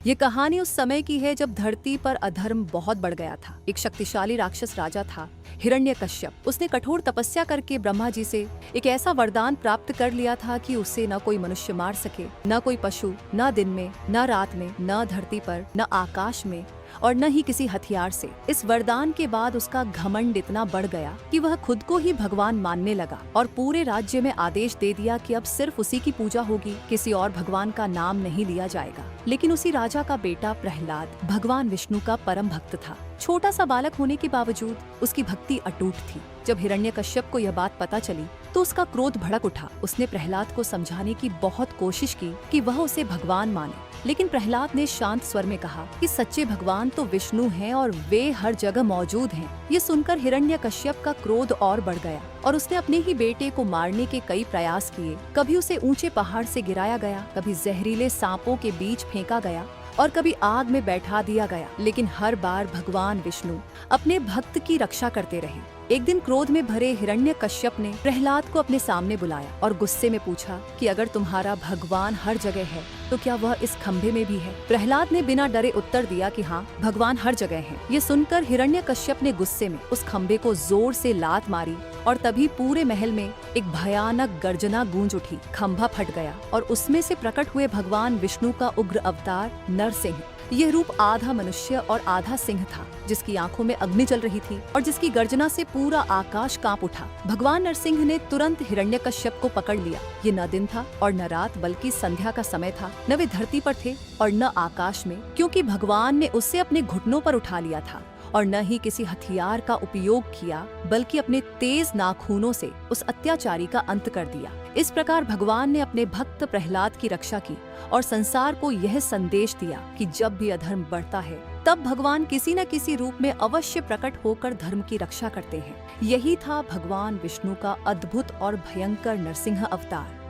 ये कहानी उस समय की है जब धरती पर अधर्म बहुत बढ़ गया था। एक शक्तिशाली राक्षस राजा था, हिरण्यकश्यप। उसने कठोर तपस्या करके ब्रह्मा जी से एक ऐसा वरदान प्राप्त कर लिया था कि उसे न कोई मनुष्य मार सके, न कोई पशु, न दिन में, न रात में, न धरती पर, न आकाश में, और न ही किसी हथियार से। इस वरदान के बाद उसका घमंड इतना बढ़ गया कि वह खुद को ही भगवान मानने लगा और पूरे राज्य में आदेश दे दिया कि अब सिर्फ उसी की पूजा होगी, किसी और भगवान का नाम नहीं लिया जाएगा। लेकिन उसी राजा का बेटा प्रहलाद भगवान विष्णु का परम भक्त था। छोटा सा बालक होने के बावजूद उसकी भक्ति अटूट थी। जब हिरण्यकश्यप को यह बात पता चली तो उसका क्रोध भड़क उठा। उसने प्रहलाद को समझाने की बहुत कोशिश की कि वह उसे भगवान माने, लेकिन प्रहलाद ने शांत स्वर में कहा कि सच्चे भगवान तो विष्णु हैं और वे हर जगह मौजूद हैं। ये सुनकर हिरण्यकश्यप का क्रोध और बढ़ गया और उसने अपने ही बेटे को मारने के कई प्रयास किए। कभी उसे ऊंचे पहाड़ से गिराया गया, कभी जहरीले सांपों के बीच फेंका गया और कभी आग में बैठा दिया गया, लेकिन हर बार भगवान विष्णु अपने भक्त की रक्षा करते रहे। एक दिन क्रोध में भरे हिरण्यकश्यप ने प्रहलाद को अपने सामने बुलाया और गुस्से में पूछा कि अगर तुम्हारा भगवान हर जगह है तो क्या वह इस खंभे में भी है? प्रहलाद ने बिना डरे उत्तर दिया कि हाँ, भगवान हर जगह है। ये सुनकर हिरण्यकश्यप ने गुस्से में उस खंभे को जोर से लात मारी और तभी पूरे महल में एक भयानक गर्जना गूंज उठी। खंभा फट गया और उसमें से प्रकट हुए भगवान विष्णु का उग्र अवतार नरसिंह। यह रूप आधा मनुष्य और आधा सिंह था, जिसकी आंखों में अग्नि जल रही थी और जिसकी गर्जना से पूरा आकाश कांप उठा। भगवान नरसिंह ने तुरंत हिरण्यकश्यप को पकड़ लिया। ये न दिन था और न रात, बल्कि संध्या का समय था। न वे धरती पर थे और न आकाश में, क्योंकि भगवान ने उससे अपने घुटनों पर उठा लिया था और न ही किसी हथियार का उपयोग किया, बल्कि अपने तेज नाखूनों से उस अत्याचारी का अंत कर दिया। इस प्रकार भगवान ने अपने भक्त प्रहलाद की रक्षा की और संसार को यह संदेश दिया कि जब भी अधर्म बढ़ता है तब भगवान किसी न किसी रूप में अवश्य प्रकट होकर धर्म की रक्षा करते हैं। यही था भगवान विष्णु का अद्भुत और भयंकर नरसिंह अवतार।